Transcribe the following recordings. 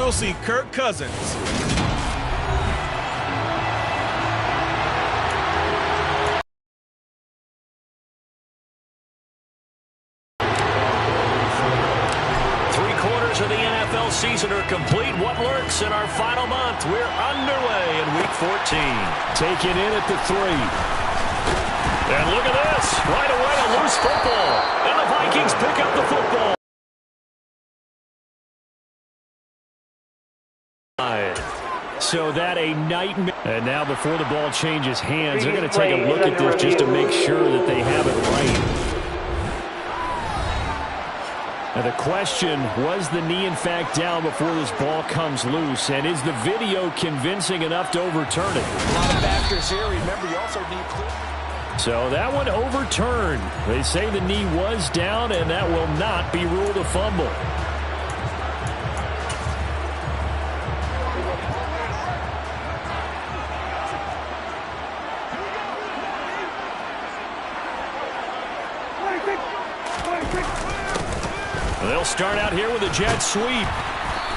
we'll see Kirk Cousins. Three-quarters of the NFL season are complete. What lurks in our final month? We're underway in Week 14. Take it in at the 3. And look at this. Right away, a loose football. And the Vikings pick up the football. So that a nightmare. And now before the ball changes hands, they're going to take a look at this just to make sure that they have it right. Now the question, was the knee in fact down before this ball comes loose? And is the video convincing enough to overturn it? A lot of factors here. Remember, you also need clear. So that one overturned. They say the knee was down, and that will not be ruled a fumble. They'll start out here with a jet sweep.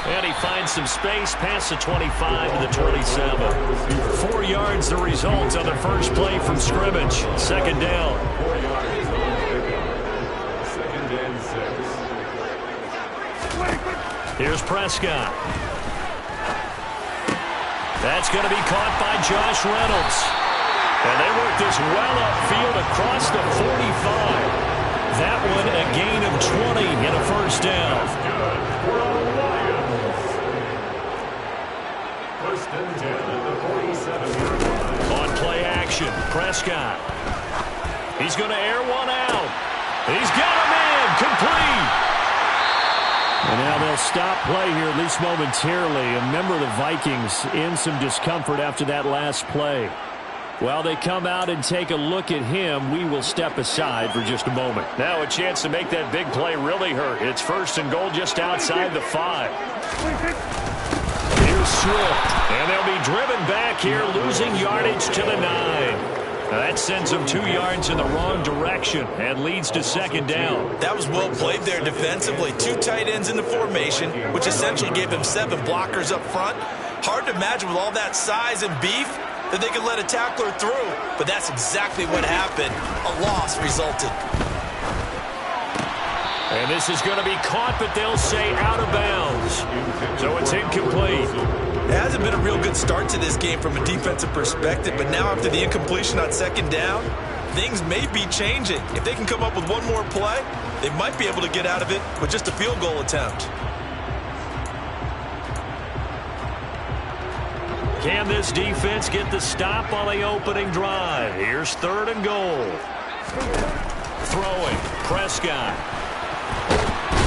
And he finds some space past the 25 to the 27. 4 yards the result on the first play from scrimmage. Second down. Here's Prescott. That's going to be caught by Josh Reynolds. And they work this well upfield across the 45. That one a gain of 20 and a first down. On play action, Prescott. He's going to air one out. He's got him in, complete. And now they'll stop play here, at least momentarily. A member of the Vikings in some discomfort after that last play. While they come out and take a look at him, we will step aside for just a moment. Now a chance to make that big play really hurt. It's first and goal just outside the 5. Here's Swift. And they'll be driven back here, losing yardage to the 9. That sends them 2 yards in the wrong direction and leads to second down. That was well played there defensively. 2 tight ends in the formation, which essentially gave him 7 blockers up front. Hard to imagine with all that size and beef that they could let a tackler through, but that's exactly what happened. A loss resulted. And this is going to be caught, but they'll say out of bounds. So it's incomplete. It hasn't been a real good start to this game from a defensive perspective, but now after the incompletion on second down, things may be changing. If they can come up with one more play, they might be able to get out of it with just a field goal attempt. Can this defense get the stop on the opening drive? Here's third and goal. Throwing, Prescott.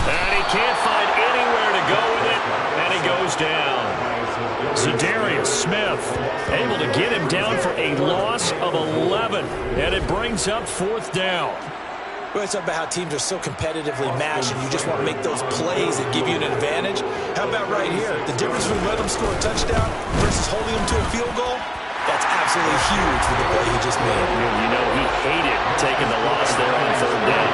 And he can't find anywhere to go with it, and he goes down. Za'Darius Smith able to get him down for a loss of 11, and it brings up fourth down. We always talk about how teams are so competitively matched, and you just want to make those plays that give you an advantage. How about right here? The difference between letting them score a touchdown versus holding them to a field goal, that's absolutely huge for the play he just made. You know, he hated taking the loss there on third down.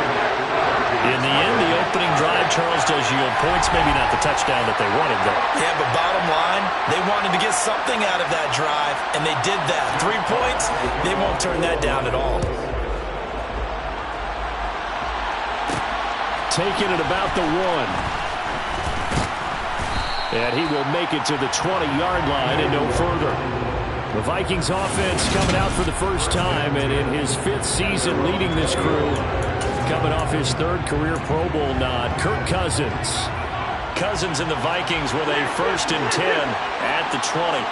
In the end, the opening drive, Charles, does yield points. Maybe not the touchdown that they wanted, though. Yeah, but bottom line, they wanted to get something out of that drive, and they did that. 3 points, they won't turn that down at all. Taking it about the 1. And he will make it to the 20-yard line and no further. The Vikings offense coming out for the first time, and in his 5th season leading this crew, coming off his 3rd career Pro Bowl nod, Kirk Cousins. Cousins and the Vikings with a 1st and 10 at the 20.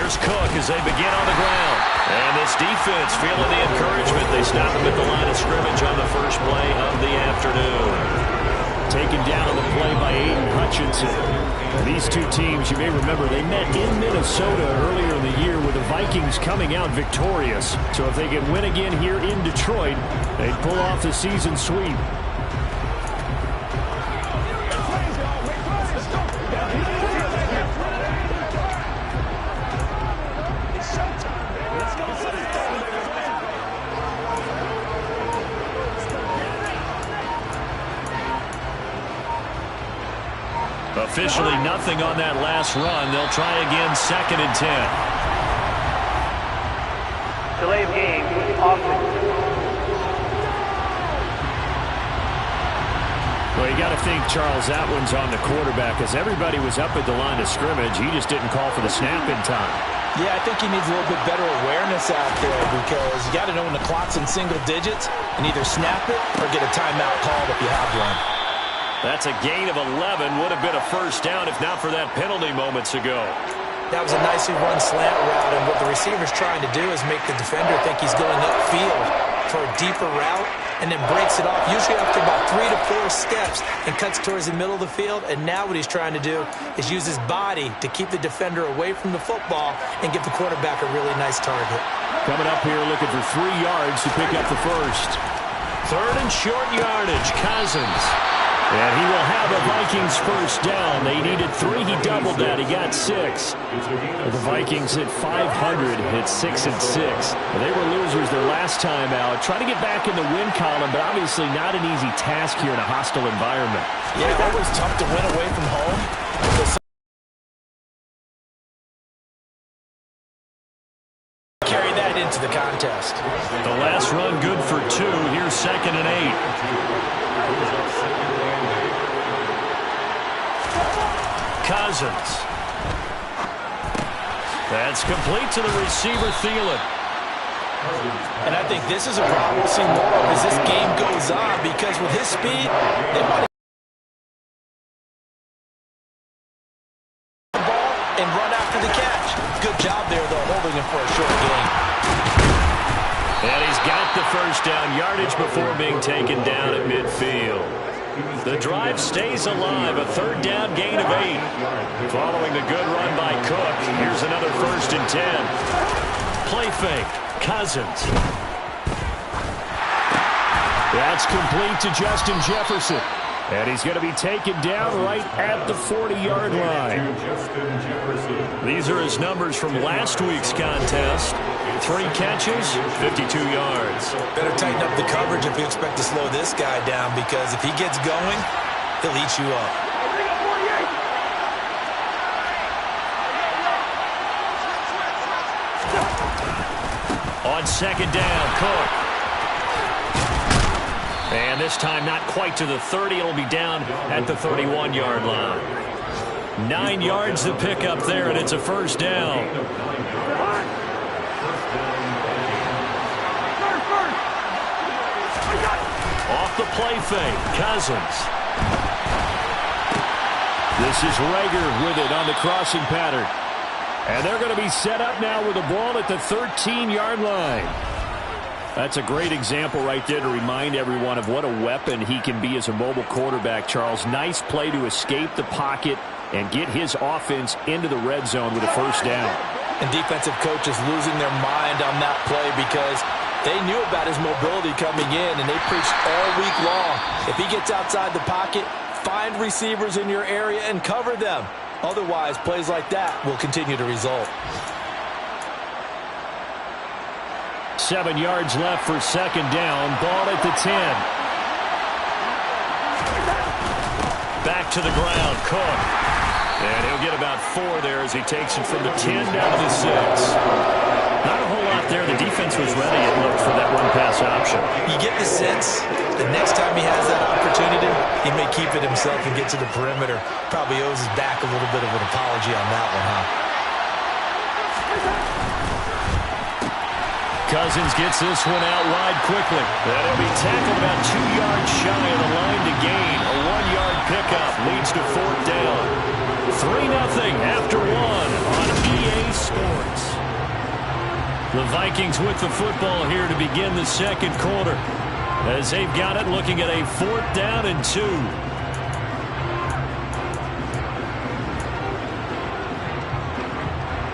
Here's Cook as they begin on the ground. And this defense feeling the encouragement. They stop him at the line of scrimmage on the first play of the afternoon. Taken down on the play by Aiden Hutchinson. These two teams, you may remember, they met in Minnesota earlier in the year with the Vikings coming out victorious. So if they can win again here in Detroit, they'd pull off the season sweep. Officially nothing on that last run. They'll try again, 2nd and 10. Delay of game, offense. Well, you got to think, Charles, that one's on the quarterback as everybody was up at the line of scrimmage. He just didn't call for the snap in time. Yeah, I think he needs a little bit better awareness out there because you got to know when the clock's in single digits and either snap it or get a timeout called if you have one. That's a gain of 11. Would have been a first down if not for that penalty moments ago. That was a nicely run slant route, and what the receiver's trying to do is make the defender think he's going upfield for a deeper route and then breaks it off, usually after about 3 to 4 steps, and cuts towards the middle of the field. And now what he's trying to do is use his body to keep the defender away from the football and give the quarterback a really nice target. Coming up here looking for 3 yards to pick up the first. 3rd and short yardage, Cousins. And he will have a Vikings first down. They needed 3. He doubled that. He got 6. The Vikings hit 500, hit 6 and 6. They were losers their last time out. Trying to get back in the win column, but obviously not an easy task here in a hostile environment. Yeah, always tough to win away from home. Carry that into the contest. The last run good for 2. Here's 2nd and 8. Cousins. That's complete to the receiver, Thielen. And I think this is a problem we'll see more of as this game goes on, because with his speed, they want to the ball and run after the catch. Good job there, though, holding him for a short gain. And he's got the first down yardage before being taken down at midfield. The drive stays alive, a 3rd down gain of 8. Following the good run by Cook, here's another 1st and 10. Play fake, Cousins. That's complete to Justin Jefferson. And he's going to be taken down right at the 40-yard line. These are his numbers from last week's contest. 3 catches, 52 yards. Better tighten up the coverage if you expect to slow this guy down, because if he gets going, he'll eat you up. On 2nd down, Cook. And this time not quite to the 30. It'll be down at the 31-yard line. 9 yards to pick up there, and it's a first down. Off the play fake, Cousins. This is Rager with it on the crossing pattern. And they're going to be set up now with the ball at the 13-yard line. That's a great example right there to remind everyone of what a weapon he can be as a mobile quarterback, Charles. Nice play to escape the pocket and get his offense into the red zone with a first down. And defensive coaches losing their mind on that play because they knew about his mobility coming in, and they preached all week long. If he gets outside the pocket, find receivers in your area and cover them. Otherwise, plays like that will continue to result. 7 yards left for 2nd down. Ball at the 10. Back to the ground, Cook. And he'll get about 4 there as he takes it from the 10 down to the 6. Not a whole lot there. The defense was ready, it looked, for that one-pass option. You get the sense the next time he has that opportunity, he may keep it himself and get to the perimeter. Probably owes his back a little bit of an apology on that one, huh? Cousins gets this one out wide quickly. And he'll be tackled about 2 yards shy of the line to gain. A 1-yard pickup leads to 4th down. 3-0 after one on EA Sports. The Vikings with the football here to begin the second quarter, as they've got it looking at a 4th down and 2.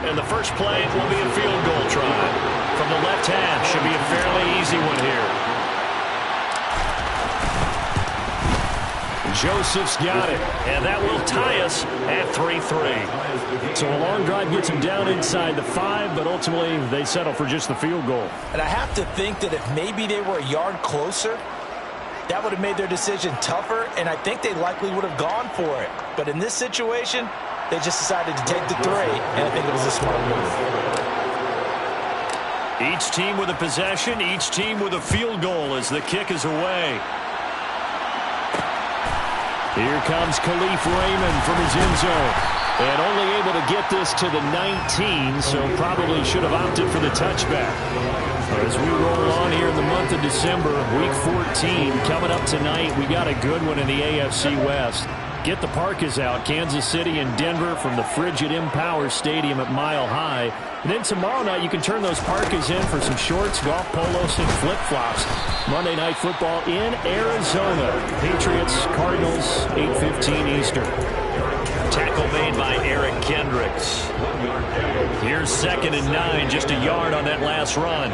And the first play will be a field goal try. From the left half, should be a fairly easy one here. Joseph's got it, and that will tie us at 3-3. So a long drive gets them down inside the 5, but ultimately they settle for just the field goal. And I have to think that if maybe they were a yard closer, that would have made their decision tougher, and I think they likely would have gone for it. But in this situation, they just decided to take the 3, and I think it was a smart move. Each team with a possession, each team with a field goal as the kick is away. Here comes Khalif Raymond from his end zone. And only able to get this to the 19, so probably should have opted for the touchback. As we roll on here in the month of December, Week 14, coming up tonight, we got a good one in the AFC West. Get the Parkas out, Kansas City and Denver from the frigid Empower Stadium at Mile High. And then tomorrow night, you can turn those Parkas in for some shorts, golf polos, and flip-flops. Monday Night Football in Arizona. Patriots, Cardinals, 8:15 Eastern. Tackle made by Eric Kendricks. Here's 2nd and 9, just a yard on that last run.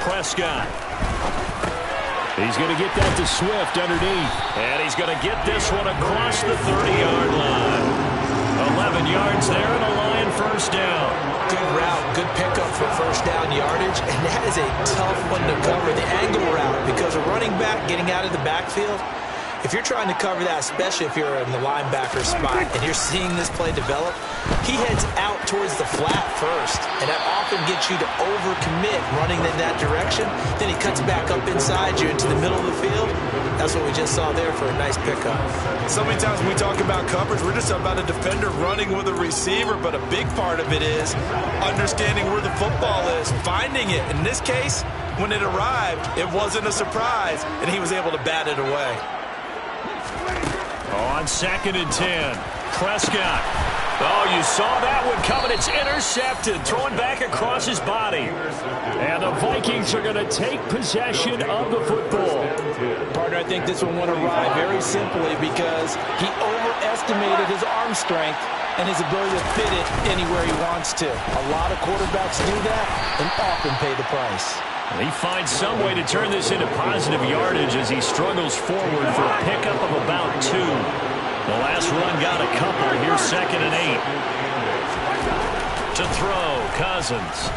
Prescott. He's going to get that to Swift underneath. And he's going to get this one across the 30-yard line. 11 yards there and a Lion first down. Good route, good pickup for first down yardage, and that is a tough one to cover, the angle route, because a running back getting out of the backfield, if you're trying to cover that, especially if you're in the linebacker spot and you're seeing this play develop, he heads out towards the flat first, and that often gets you to overcommit running in that direction. Then he cuts back up inside you into the middle of the field. That's what we just saw there for a nice pickup. So many times when we talk about coverage, we're just about a defender running with a receiver, but a big part of it is understanding where the football is, finding it. In this case, when it arrived, it wasn't a surprise, and he was able to bat it away. On 2nd and 10, Prescott. Oh, you saw that one coming. It's intercepted, throwing back across his body. And the Vikings are going to take possession of the football. Partner, I think this one won't arrive very simply because he overestimated his arm strength and his ability to fit it anywhere he wants to. A lot of quarterbacks do that and often pay the price. He finds some way to turn this into positive yardage as he struggles forward for a pickup of about 2. The last run got a couple. Here's 2nd and 8. To throw, Cousins.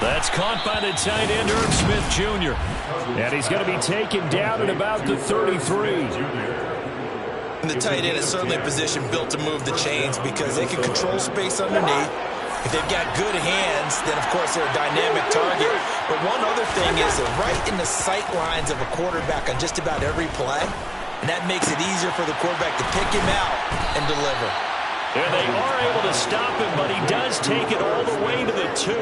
That's caught by the tight end, Herb Smith Jr. And he's going to be taken down at about the 33. And the tight end is certainly a position built to move the chains because they can control space underneath. If they've got good hands, then, of course, they're a dynamic target. But one other thing is they're right in the sight lines of a quarterback on just about every play. And that makes it easier for the quarterback to pick him out and deliver. And they are able to stop him, but he does take it all the way to the 2.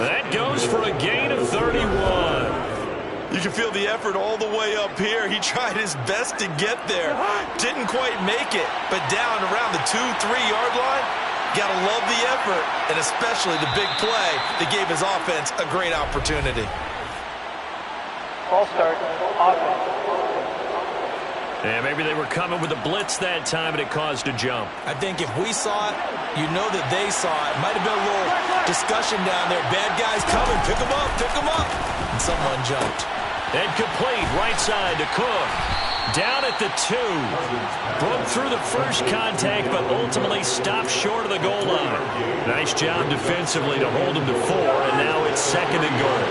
That goes for a gain of 31. You can feel the effort all the way up here. He tried his best to get there. Didn't quite make it, but down around the 2-3-yard line, gotta love the effort, and especially the big play that gave his offense a great opportunity. Ball start, offense. And maybe they were coming with a blitz that time, and it caused a jump. I think if we saw it, you know that they saw it. Might have been a little discussion down there. Bad guys coming. Pick them up. Pick them up. And someone jumped. And complete right side to Cook. Down at the 2. Broke through the first contact, but ultimately stopped short of the goal line. Nice job defensively to hold him to 4, and now it's 2nd and goal.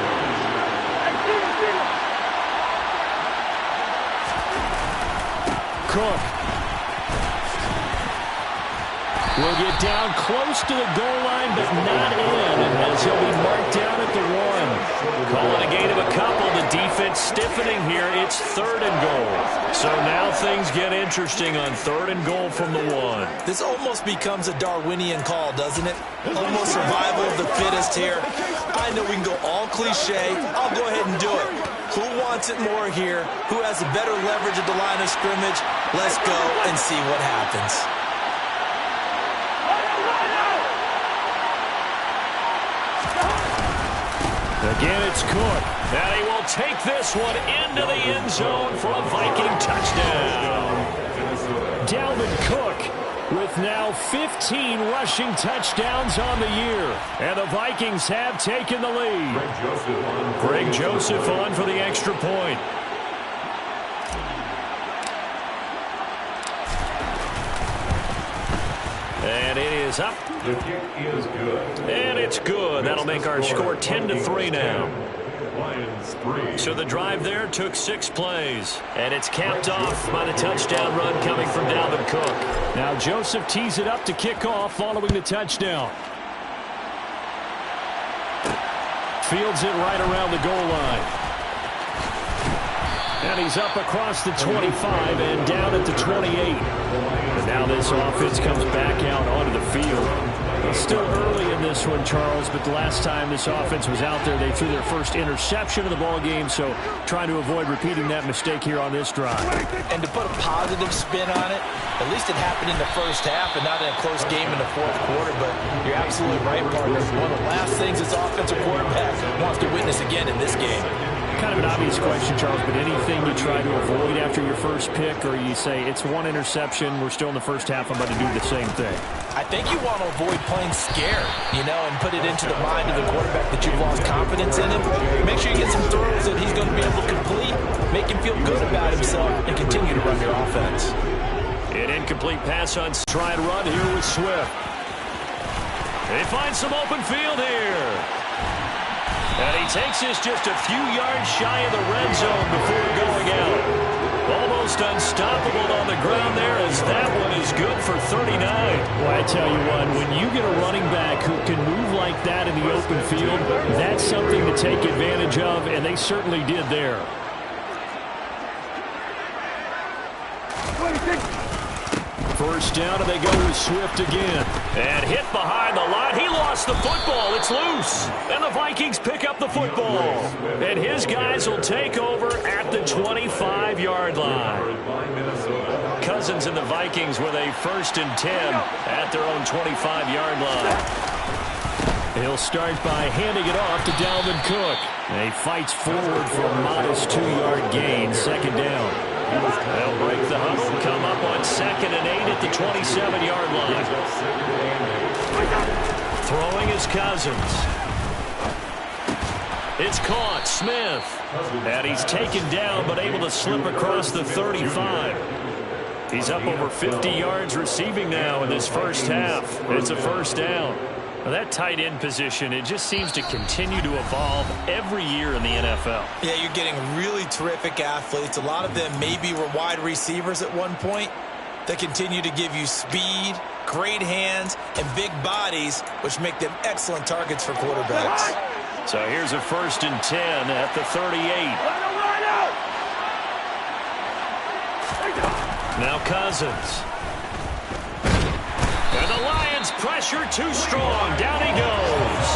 Cook. will get down close to the goal line, but not in, as he'll be marked down at the 1. Calling a gain of a couple. The defense stiffening here. It's 3rd and goal. So now things get interesting on 3rd and goal from the 1. This almost becomes a Darwinian call, doesn't it? Almost survival of the fittest here. I know we can go all cliche. I'll go ahead and do it. Who wants it more here? Who has a better leverage at the line of scrimmage? Let's go and see what happens. Again, it's Cook. And he will take this one into the end zone for a Viking touchdown. Dalvin Cook with now 15 rushing touchdowns on the year. And the Vikings have taken the lead. Greg Joseph on for the extra point. And it is up. The kick is good. And it's good. That'll make our score 10-3 now. Lions 3. So the drive there took 6 plays. And it's capped off by the touchdown run coming from Dalvin Cook. Now Joseph tees it up to kick off following the touchdown. Fields it right around the goal line. And he's up across the 25 and down at the 28. And now this offense comes back out onto the field. It's still early in this one, Charles, but the last time this offense was out there, they threw their first interception of the ball game, so trying to avoid repeating that mistake here on this drive. And to put a positive spin on it, at least it happened in the first half and not in a close game in the fourth quarter, but you're absolutely right, partner. One of the last things this offensive quarterback wants to witness again in this game. Kind of an obvious question, Charles, but anything you try to avoid after your first pick, or you say it's one interception, we're still in the first half, I'm about to do the same thing? I think you want to avoid playing scared, and put it into the mind of the quarterback that you've lost confidence in him. Make sure you get some throws that he's going to be able to complete, make him feel good about himself, and continue to run your offense. An incomplete pass on. Try and run here with Swift. They find some open field here. And he takes this just a few yards shy of the red zone before going out. Almost unstoppable on the ground there, as that one is good for 39. Well, I tell you what, when you get a running back who can move like that in the open field, that's something to take advantage of, and they certainly did there. First down, and they go with Swift again. And hit behind the line. He lost the football. It's loose. And the Vikings pick up the football. And his guys will take over at the 25-yard line. Cousins and the Vikings with a 1st and 10 at their own 25-yard line. He'll start by handing it off to Dalvin Cook. And he fights forward for a modest 2-yard gain, 2nd down. They'll break the huddle, come up on 2nd and 8 at the 27-yard line. Throwing is Cousins. It's caught, Smith. And he's taken down, but able to slip across the 35. He's up over 50 yards receiving now in this first half. It's a 1st down. Now that tight end position, it just seems to continue to evolve every year in the NFL. Yeah, you're getting really terrific athletes. A lot of them maybe were wide receivers at one point. They continue to give you speed, great hands, and big bodies, which make them excellent targets for quarterbacks. So here's a 1st and 10 at the 38. Now Cousins. And the Lions pressure too strong. Down he goes.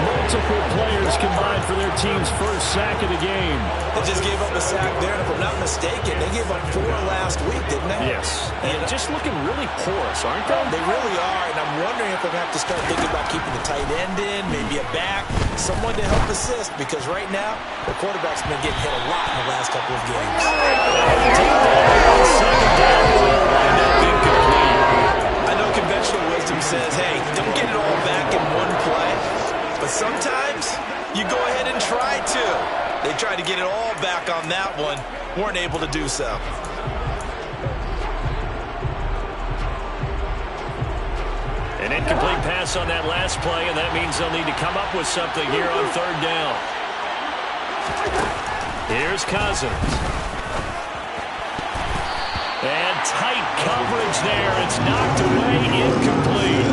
Multiple players combined for their team's first sack of the game. They just gave up a sack there, and if I'm not mistaken, they gave up 4 last week, didn't they? Yes. And just looking really porous, aren't they? They really are, and I'm wondering if they're going to have to start thinking about keeping the tight end in, maybe a back, someone to help assist, because right now, the quarterback's been getting hit a lot in the last couple of games. Second down will wind up incomplete. I know conventional wisdom says, hey, don't get it all back in one play. But sometimes you go ahead and try to. They tried to get it all back on that one. Weren't able to do so. An incomplete pass on that last play, and that means they'll need to come up with something here on 3rd down. Here's Cousins. And tight coverage there. It's knocked away, incomplete.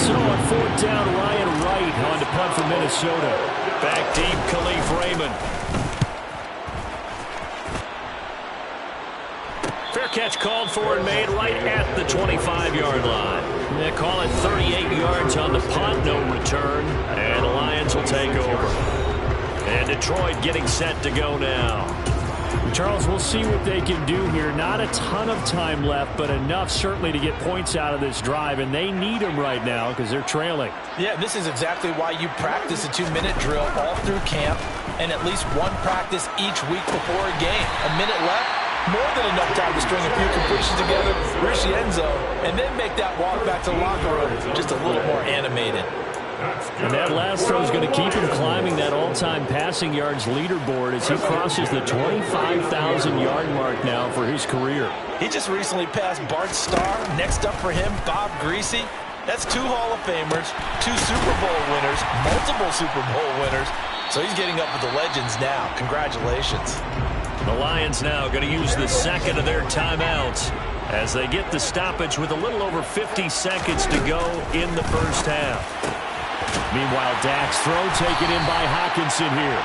So on fourth down, Ryan Wright on to punt for Minnesota. Back deep, Khalif Raymond. Fair catch called for and made right at the 25-yard line. They call it 38 yards on the punt, no return, and the Lions will take over. And Detroit getting set to go now. Charles, we'll see what they can do here. Not a ton of time left, but enough certainly to get points out of this drive, and they need them right now because they're trailing. Yeah, this is exactly why you practice a 2-minute drill all through camp and at least one practice each week before a game. A minute left, more than enough time to string a few completions together, reach the end zone, and then make that walk back to the locker room just a little more animated. And that last throw is going to keep him climbing that all-time passing yards leaderboard as he crosses the 25,000-yard mark now for his career. He just recently passed Bart Starr. Next up for him, Bob Greasy. That's 2 Hall of Famers, 2 Super Bowl winners, multiple Super Bowl winners. So he's getting up with the legends now. Congratulations. The Lions now going to use the second of their timeouts as they get the stoppage with a little over 50 seconds to go in the first half. Meanwhile, Dak's throw taken in by Hawkinson here.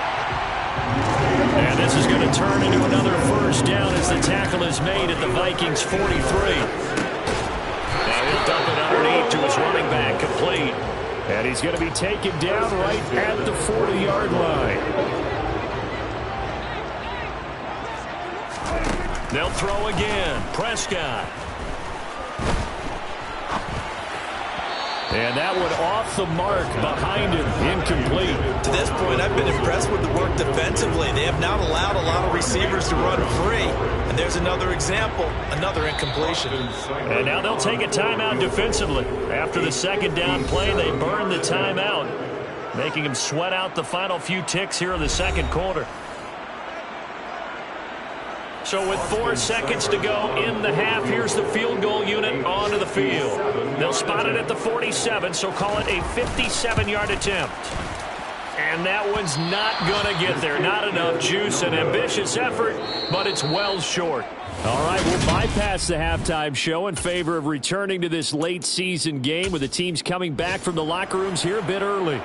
And this is going to turn into another first down as the tackle is made at the Vikings 43. Now he'll dump it underneath to his running back, complete. And he's going to be taken down right at the 40-yard line. They'll throw again. Prescott. And that one off the mark behind him. Incomplete. To this point, I've been impressed with the work defensively. They have not allowed a lot of receivers to run free. And there's another example, another incompletion. And now they'll take a timeout defensively. After the second down play, they burn the timeout, making them sweat out the final few ticks here in the second quarter. So with 4 seconds to go in the half, here's the field goal unit onto the field. They'll spot it at the 47, so call it a 57-yard attempt. And that one's not going to get there. Not enough juice, an ambitious effort, but it's well short. All right, we'll bypass the halftime show in favor of returning to this late season game with the teams coming back from the locker rooms here a bit early.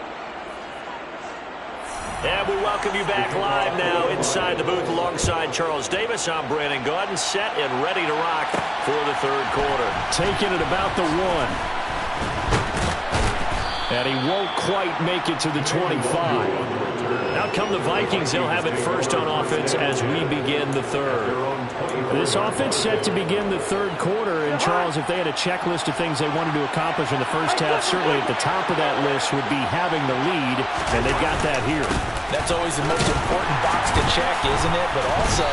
And we welcome you back live now inside the booth alongside Charles Davis. I'm Brandon Gaudin, set and ready to rock for the third quarter. Taking it about the 1. And he won't quite make it to the 25. Out come the Vikings. They'll have it first on offense as we begin the third. This offense set to begin the third quarter. And, Charles, if they had a checklist of things they wanted to accomplish in the first half, certainly at the top of that list would be having the lead, and they've got that here. That's always the most important box to check, isn't it? But also,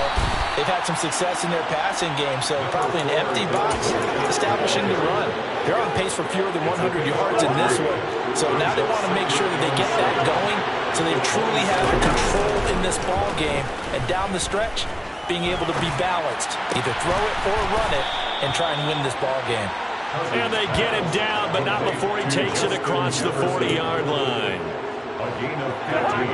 they've had some success in their passing game, so probably an empty box establishing the run. They're on pace for fewer than 100 yards in this one. So now they want to make sure that they get that going so they truly have control in this ball game. And down the stretch, being able to be balanced. Either throw it or run it and try and win this ball game. And they get him down, but not before he takes it across the 40-yard line. A gain of 15.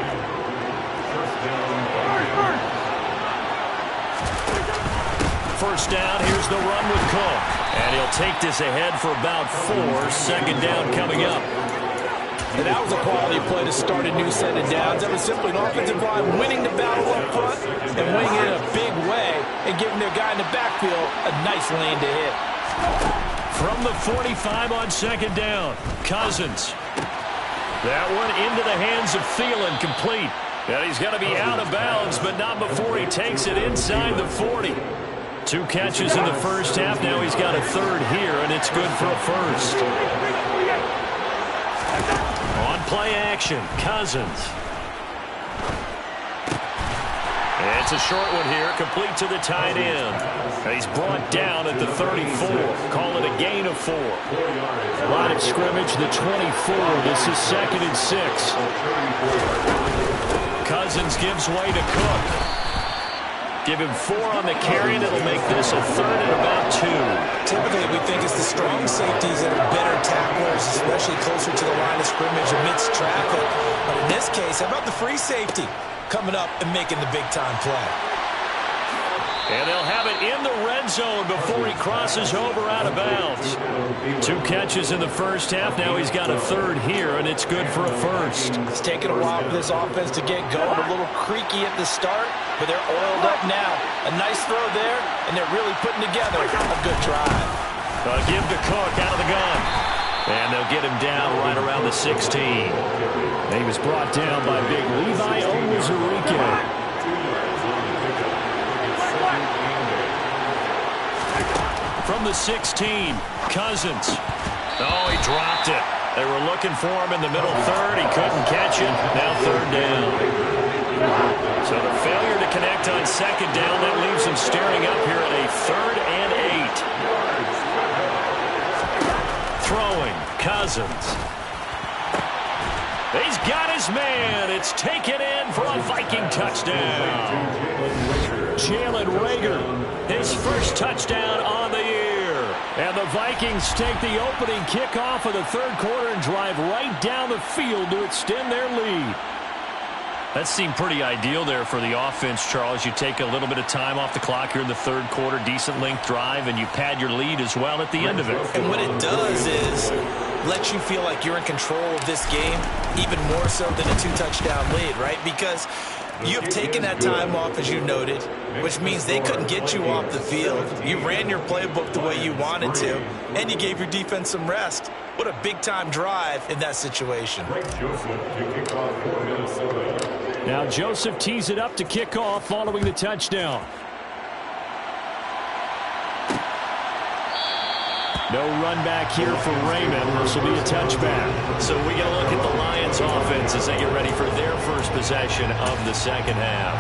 First down, here's the run with Cook. And he'll take this ahead for about 4. Second down coming up. And that was a quality play to start a new set of downs. That was simply an offensive line winning the battle up front and winning it in a big way and giving their guy in the backfield a nice lane to hit. From the 45 on second down, Cousins. That one into the hands of Thielen, complete. And he's going to be out of bounds, but not before he takes it inside the 40. 2 catches in the first half. Now he's got a third here, and it's good for a first. On play action, Cousins. It's a short one here, complete to the tight end. And he's brought down at the 34. Call it a gain of 4. Line of scrimmage, the 24. This is 2nd and 6. Cousins gives way to Cook. Give him 4 on the carry, and it'll make this a third and about 2. Typically, we think it's the strong safeties that are better tacklers, especially closer to the line of scrimmage amidst traffic. But in this case, how about the free safety coming up and making the big-time play? And they'll have it in the red zone before he crosses over out of bounds. 2 catches in the first half. Now he's got a third here, and it's good for a first. It's taken a while for this offense to get going. A little creaky at the start, but they're oiled up now. A nice throw there, and they're really putting together a good drive. Give to Cook out of the gun. And they'll get him down right around the 16. He was brought down by big Levi Onwuzurike. From the 16, Cousins. Oh, he dropped it. They were looking for him in the middle third. He couldn't catch it. Now third down. So the failure to connect on second down, that leaves him staring up here at a 3rd and 8. Throwing, Cousins. He's got his man. It's taken in for a Viking touchdown. Jalen Reagor, his first touchdown on the year. And the Vikings take the opening kickoff of the third quarter and drive right down the field to extend their lead. That seemed pretty ideal there for the offense, Charles. You take a little bit of time off the clock here in the third quarter, decent length drive, and you pad your lead as well at the end of it. And what it does is let you feel like you're in control of this game, even more so than a 2-touchdown lead, right? Because you have taken that time off, as you noted, which means they couldn't get you off the field. You ran your playbook the way you wanted to, and you gave your defense some rest. What a big-time drive in that situation. Now Joseph tees it up to kick off following the touchdown. No run back here for Raymond. This will be a touchback. So we get a look at the Lions offense as they get ready for their first possession of the second half.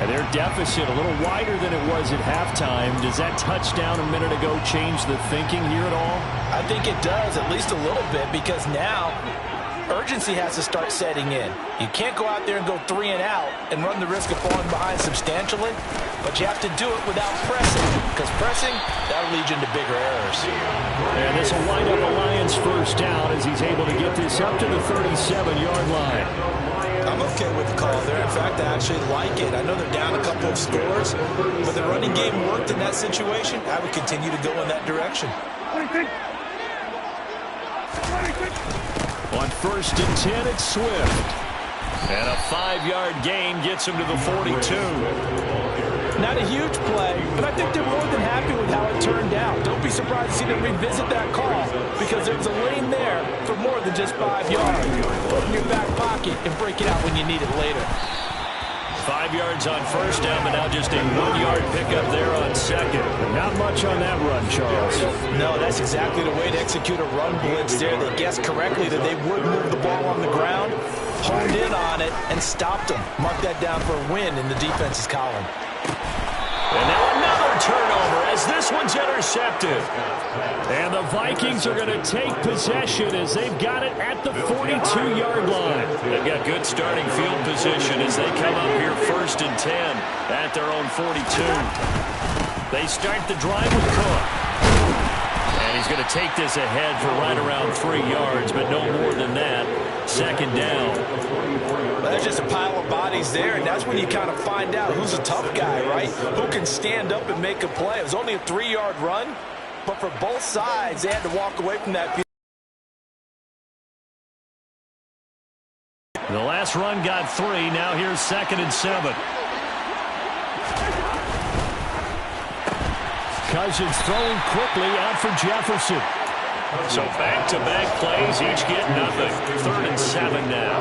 And their deficit a little wider than it was at halftime. Does that touchdown a minute ago change the thinking here at all? I think it does, at least a little bit, because now urgency has to start setting in. You can't go out there and go 3 and out and run the risk of falling behind substantially, but you have to do it without pressing, because pressing, that'll lead you into bigger errors. And this will wind up a Lions first down as he's able to get this up to the 37-yard line. I'm okay with the call there. In fact, I actually like it. I know they're down a couple of scores, but the running game worked in that situation. I would continue to go in that direction. On 1st and 10, it's Swift. And a 5-yard gain gets him to the 42. Not a huge play, but I think they're more than happy with how it turned out. Don't be surprised to see them revisit that call, because there was a lane there for more than just 5 yards. Put it in your back pocket and break it out when you need it later. 5 yards on first down, but now just a 1-yard pickup there on second. Not much on that run, Charles. No, that's exactly the way to execute a run blitz there. They guessed correctly that they would move the ball on the ground, honed in on it, and stopped them. Mark that down for a win in the defense's column. And now another turnover as this one's intercepted. And the Vikings are going to take possession as they've got it at the 42-yard line. They've got good starting field position as they come up here 1st and 10 at their own 42. They start the drive with Cook. And he's going to take this ahead for right around 3 yards, but no more than that. 2nd down. Well, there's just a pile of bodies there, and that's when you kind of find out who's a tough guy, right? Who can stand up and make a play. It was only a 3-yard run, but for both sides, they had to walk away from that. The last run got 3. Now here's 2nd and 7. Cousins throwing quickly out for Jefferson. So back-to-back plays, each get nothing. 3rd and 7 now.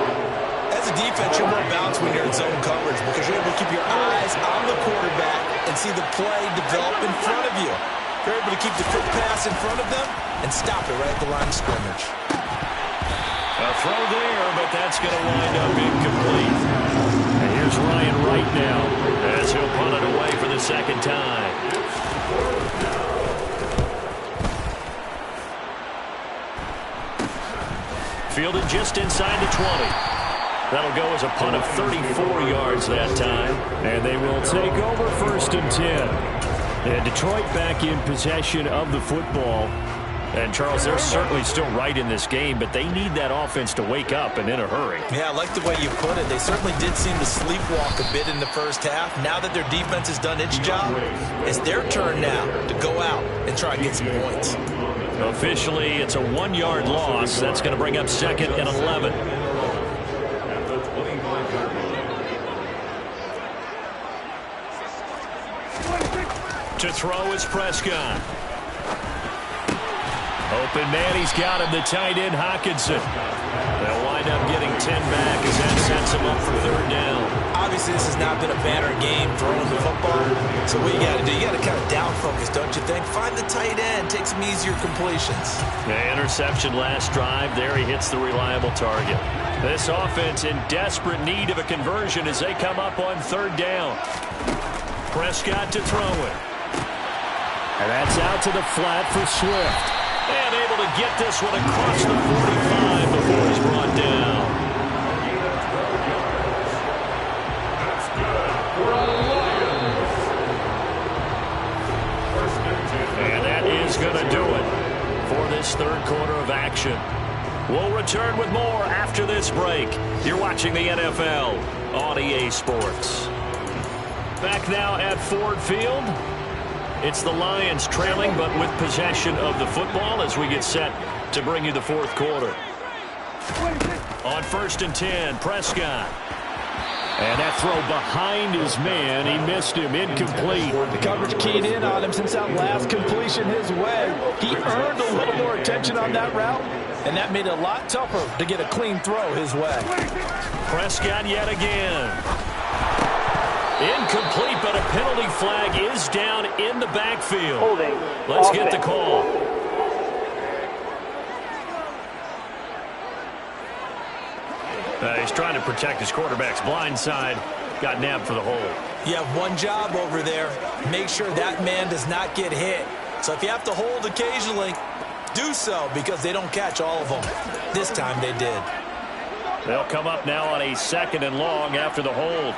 As a defense, you're more balanced when you're in zone coverage because you're able to keep your eyes on the quarterback and see the play develop in front of you. You're able to keep the quick pass in front of them and stop it right at the line of scrimmage. A throw there, but that's going to wind up incomplete. And here's Ryan Wright now as he'll punt it away for the 2nd time. Fielded just inside the 20. That'll go as a punt of 34 yards that time. And they will take over 1st and 10. And Detroit back in possession of the football And, Charles, they're certainly still right in this game, but they need that offense to wake up and in a hurry. Yeah, I like the way you put it. They certainly did seem to sleepwalk a bit in the first half. Now that their defense has done its job, it's their turn now to go out and try and get some points. Officially, it's a 1-yard loss. That's going to bring up 2nd and 11. To throw is Prescott. Open man, he's got him, the tight end, Hockenson. They'll wind up getting 10 back as that sets him up for 3rd down. Obviously, this has not been a banner game throwing the football. So what you got to do, you got to kind of down focus, don't you think? Find the tight end, take some easier completions. The interception last drive. There he hits the reliable target. This offense in desperate need of a conversion as they come up on 3rd down. Prescott to throw it. And that's out to the flat for Swift. And able to get this one across the 45 before he's brought down. And that is going to do it for this 3rd quarter of action. We'll return with more after this break. You're watching the NFL on EA Sports. Back now at Ford Field. It's the Lions trailing, but with possession of the football as we get set to bring you the 4th quarter. On 1st and 10, Prescott. And that throw behind his man. He missed him. Incomplete. The coverage keyed in on him since that last completion his way. He earned a little more attention on that route, and that made it a lot tougher to get a clean throw his way. Prescott yet again. Incomplete, but a penalty flag is down in the backfield. Holding. Let's get the call. He's trying to protect his quarterback's blind side. Got nabbed for the hold. You have one job over there. Make sure that man does not get hit. So if you have to hold occasionally, do so because they don't catch all of them. This time they did. They'll come up now on a 2nd and long after the hold.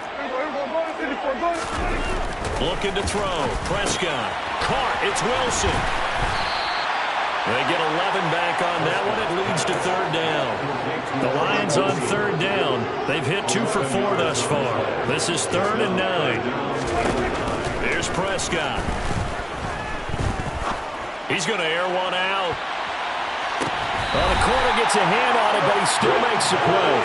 Looking to throw. Prescott. Caught. It's Wilson. They get 11 back on that one. It leads to 3rd down. The Lions on 3rd down. They've hit 2 for 4 thus far. This is 3rd and 9. Here's Prescott. He's going to air one out. Well, the corner gets a hand on it, but he still makes the play.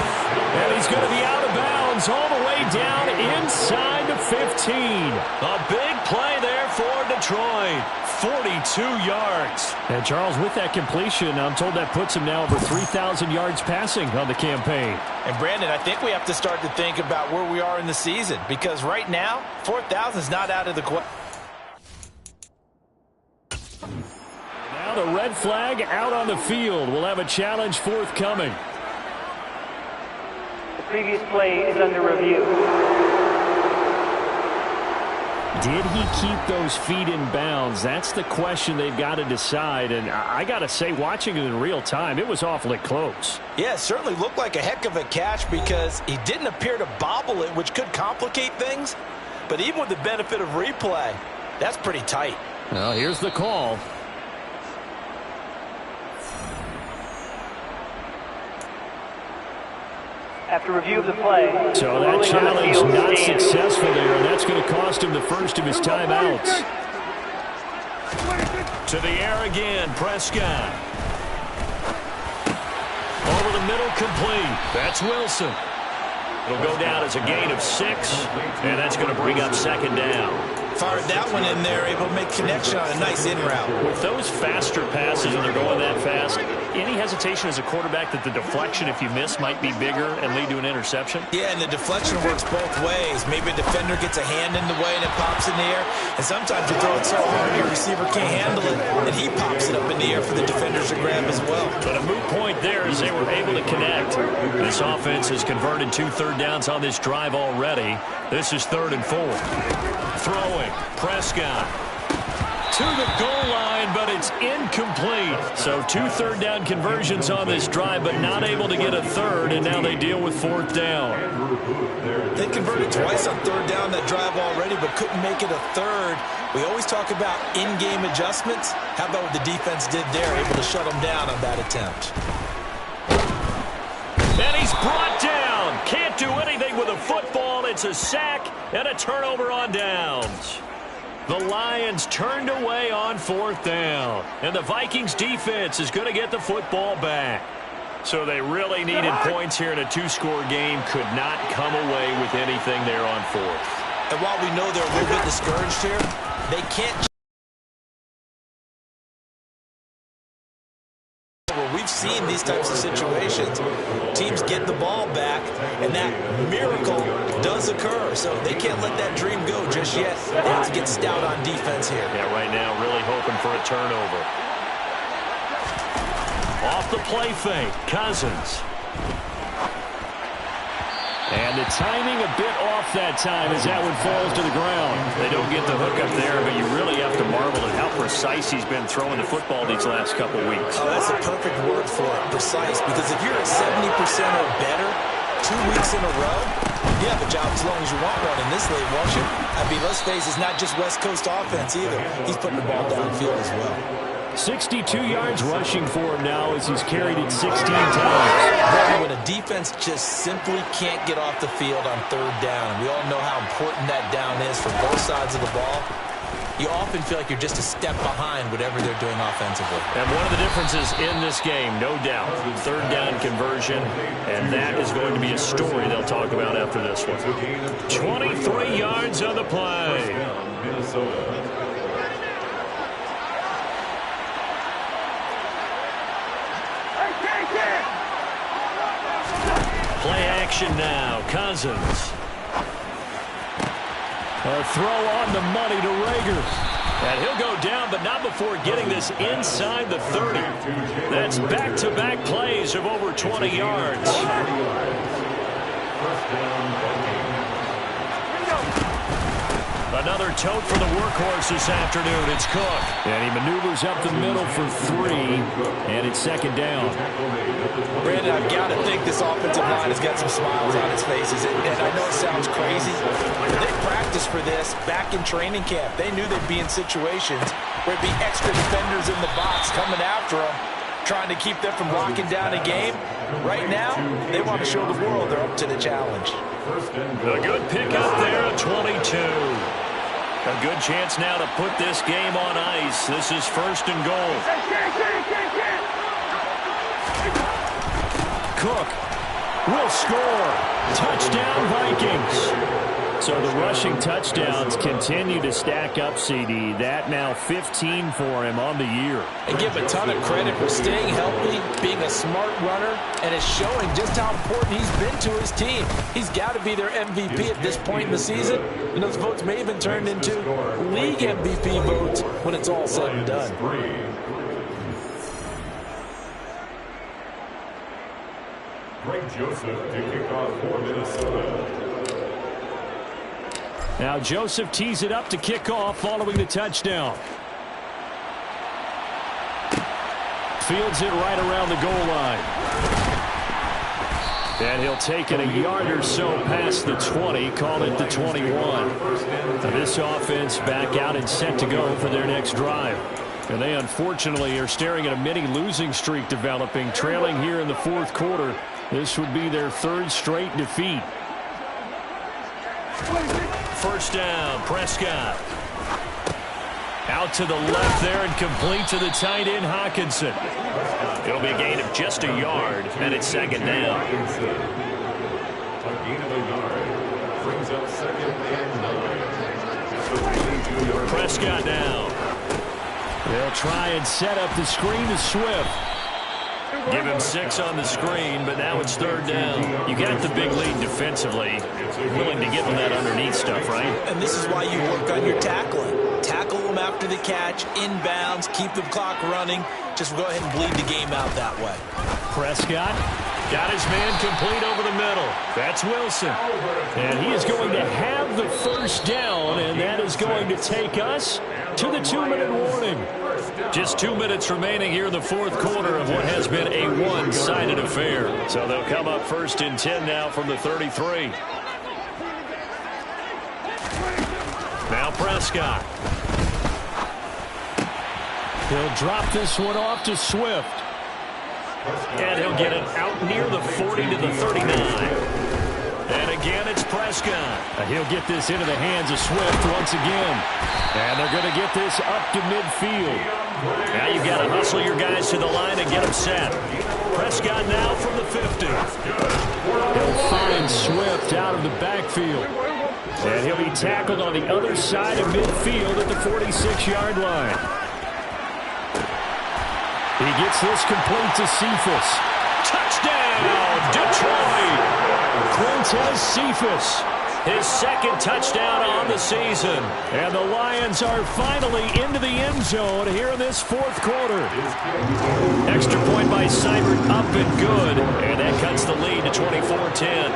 And he's going to be out of bounds all the way down inside the 15. A big play there for Detroit. 42 yards. And, Charles, with that completion, I'm told that puts him now over 3,000 yards passing on the campaign. And, Brandon, I think we have to start to think about where we are in the season because right now, 4,000 is not out of the question. Now the red flag out on the field. We'll have a challenge forthcoming. The previous play is under review. Did he keep those feet in bounds? That's the question they've got to decide. And I got to say, watching it in real time, it was awfully close. Yeah, it certainly looked like a heck of a catch because he didn't appear to bobble it, which could complicate things. But even with the benefit of replay, that's pretty tight. Well, here's the call. After review of the play, so that challenge not successful there, and that's going to cost him the first of his timeouts. To the air again, Prescott. Over the middle, complete. That's Wilson. It'll go down as a gain of 6, and that's going to bring up 2nd down. Fired that one in there, able to make connection on a nice in route. With those faster passes and they're going that fast, any hesitation as a quarterback that the deflection, if you miss, might be bigger and lead to an interception? Yeah, and the deflection works both ways. Maybe a defender gets a hand in the way and it pops in the air. And sometimes you throw it so hard your receiver can't handle it, and he pops it up in the air for the defenders to grab as well. But a moot point there as they were able to connect. This offense has converted 2 third downs on this drive already. This is 3rd and 4. Throwing. Prescott. to the goal line, but it's incomplete. So 2 third-down conversions on this drive, but not able to get a third, and now they deal with 4th down. They converted twice on 3rd down that drive already, but couldn't make it a 3rd. We always talk about in-game adjustments. How about what the defense did there, able to shut them down on that attempt. And he's brought down. Can't do anything with a football. It's a sack and a turnover on downs. The Lions turned away on 4th down. And the Vikings defense is going to get the football back. So they really needed points here in a 2-score game. Could not come away with anything there on 4th. And while we know they're a little bit discouraged here, they can't. We've seen these types of situations. Teams get the ball back, and that miracle does occur. So they can't let that dream go just yet. They have to get stout on defense here. Yeah, right now really hoping for a turnover. Off the play fake, Cousins. And the timing a bit off that time as that one falls to the ground. They don't get the hook up there, but you really have to marvel at how precise he's been throwing the football these last couple weeks. Oh, that's a perfect word for it, precise, because if you're at 70% or better 2 weeks in a row, you have a job as long as you want one in this league, won't you? I mean, let's face it, it's not just West Coast offense either. He's putting the ball downfield as well. 62 yards rushing for him now as he's carried it 16 times. When a defense just simply can't get off the field on 3rd down, and we all know how important that down is for both sides of the ball, you often feel like you're just a step behind whatever they're doing offensively. And one of the differences in this game, no doubt, 3rd down conversion, and that is going to be a story they'll talk about after this one. 23 yards on the play. Play action now. Cousins. A throw on the money to Rager. And he'll go down, but not before getting this inside the 30. That's back-to-back plays of over 20 yards. Another tote for the workhorse this afternoon. It's Cook. And he maneuvers up the middle for 3, and it's 2nd down. Brandon, I've got to think this offensive line has got some smiles on its faces. And I know it sounds crazy, but they practiced for this back in training camp. They knew they'd be in situations where it'd be extra defenders in the box coming after them, trying to keep them from locking down a game. Right now, they want to show the world they're up to the challenge. A good pick up there at 22. A good chance now to put this game on ice. This is 1st and goal. Cook will score. Touchdown, Vikings. So the rushing touchdowns continue to stack up, CD. That now 15 for him on the year. And give a ton of credit for staying healthy, being a smart runner, and it's showing just how important he's been to his team. He's got to be their MVP at this point in the season, and those votes may have been turned into league MVP votes when it's all said and done. Greg Joseph to kick off for Minnesota. Now Joseph tees it up to kick off following the touchdown. Fields it right around the goal line. And he'll take it a yard or so past the 20, call it the 21. Now this offense back out and set to go for their next drive. And they unfortunately are staring at a mini losing streak developing, trailing here in the 4th quarter. This would be their 3rd straight defeat. 1st down, Prescott. Out to the left there and complete to the tight end, Hawkinson. It'll be a gain of just a yard, and it's 2nd down. A gain of a yard brings up 2nd and 9. Prescott now. They'll try and set up the screen to Swift. Give him 6 on the screen, but now it's 3rd down. You got the big lead defensively. Willing to give him that underneath stuff, right? And this is why you work on your tackling. Tackle them after the catch, inbounds, keep the clock running. Just go ahead and bleed the game out that way. Prescott Got his man complete over the middle. That's Wilson. And he is going to have the first down, and that is going to take us to the 2-minute warning. Just 2 minutes remaining here in the fourth quarter of what has been a one-sided affair. So they'll come up 1st and 10 now from the 33. Now Prescott. He'll drop this one off to Swift. And he'll get it out near the 40 to the 39. And again, it's Prescott. He'll get this into the hands of Swift once again. And they're going to get this up to midfield. Now you've got to hustle your guys to the line and get them set. Prescott now from the 50. He'll find Swift out of the backfield. And he'll be tackled on the other side of midfield at the 46-yard line. He gets this complete to Cephas. Touchdown, Detroit! Quintez Cephas, his second touchdown on the season. And the Lions are finally into the end zone here in this fourth quarter. Extra point by Seibert up and good. And that cuts the lead to 24-10.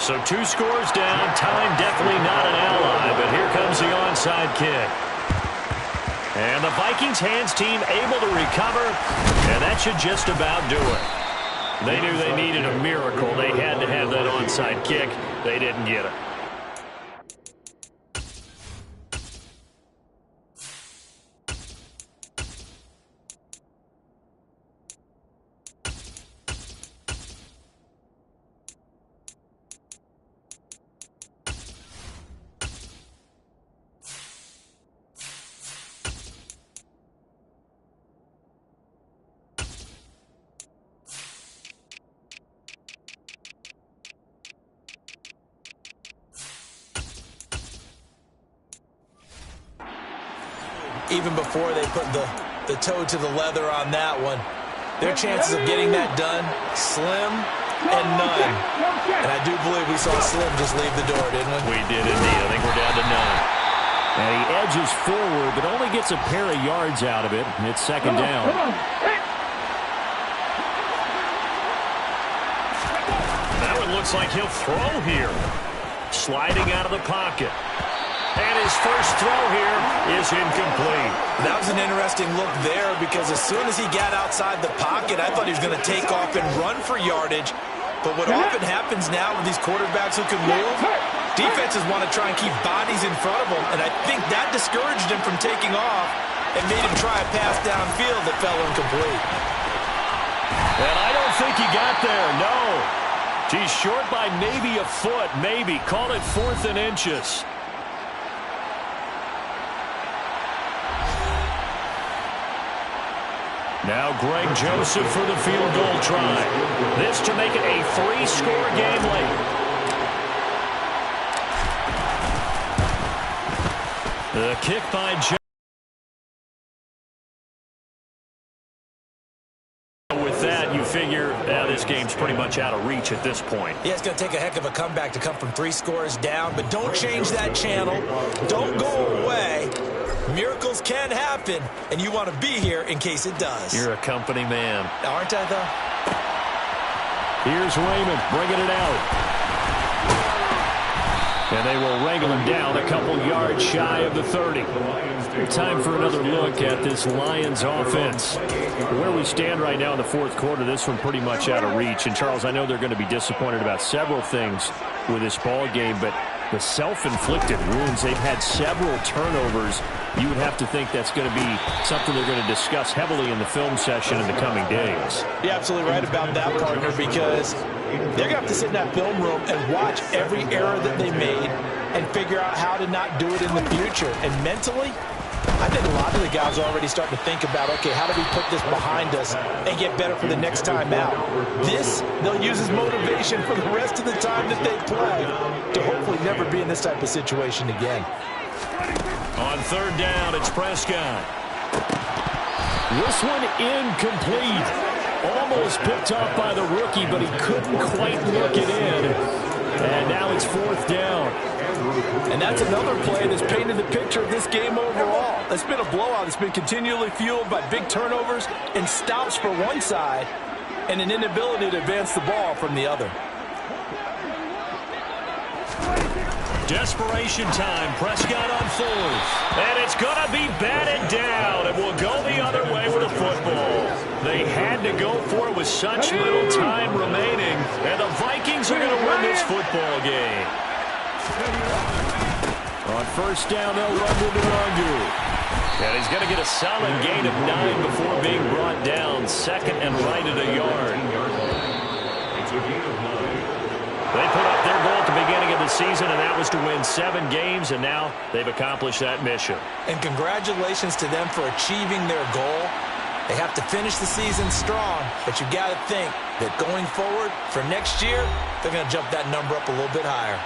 So 2 scores down. Time definitely not an ally, but here comes the onside kick. And the Vikings hands team able to recover, and that should just about do it. They knew they needed a miracle. They had to have that onside kick. They didn't get it. Even before they put the toe to the leather on that one, their chances of getting that done, slim and none. And I do believe we saw Slim just leave the door, didn't we? We did indeed. I think we're down to none. And he edges forward, but only gets a pair of yards out of it. And it's second down. That one looks like he'll throw here. Sliding out of the pocket. And his first throw here is incomplete. That was an interesting look there because as soon as he got outside the pocket, I thought he was going to take off and run for yardage. But what often happens now with these quarterbacks who can move, defenses want to try and keep bodies in front of them. And I think that discouraged him from taking off and made him try a pass downfield that fell incomplete. And I don't think he got there, no. He's short by maybe a foot, maybe. Call it 4th and inches. Now Greg Joseph for the field goal try. This to make it a 3-score game late. The kick by Joseph. With that, you figure this game's pretty much out of reach at this point. Yeah, it's going to take a heck of a comeback to come from 3 scores down, but don't change that channel. Don't go away. Miracles can happen, and you want to be here in case it does. You're a company man. Aren't I, though? Here's Raymond bringing it out. And they will wrangle him down a couple yards shy of the 30. Time for another look at this Lions offense. Where we stand right now in the fourth quarter, this one pretty much out of reach. And, Charles, I know they're going to be disappointed about several things with this ball game, but the self-inflicted wounds, they've had several turnovers. You would have to think that's going to be something they're going to discuss heavily in the film session in the coming days. You're absolutely right about that, partner, because they're going to have to sit in that film room and watch every error that they made and figure out how to not do it in the future. And mentally, I think a lot of the guys are already starting to think about, okay, how do we put this behind us and get better for the next time out? This, they'll use as motivation for the rest of the time that they play to hopefully never be in this type of situation again. On 3rd down, it's Prescott. This one incomplete. Almost picked off by the rookie, but he couldn't quite look it in. And now it's 4th down. And that's another play that's painted the picture of this game overall. It's been a blowout. It's been continually fueled by big turnovers and stops for one side and an inability to advance the ball from the other. Desperation time. Prescott on fourth. And it's going to be batted down, and will go the other way with the football. They had to go for it with such little time remaining, and the Vikings are going to win this football game. On first down, they'll run to Nwangu. And he's going to get a solid gain of 9 before being brought down. Second and right at a yard. It's a gain of 9. They put up their goal at the beginning of the season, and that was to win 7 games, and now they've accomplished that mission. And congratulations to them for achieving their goal. They have to finish the season strong, but you got to think that going forward for next year, they're going to jump that number up a little bit higher.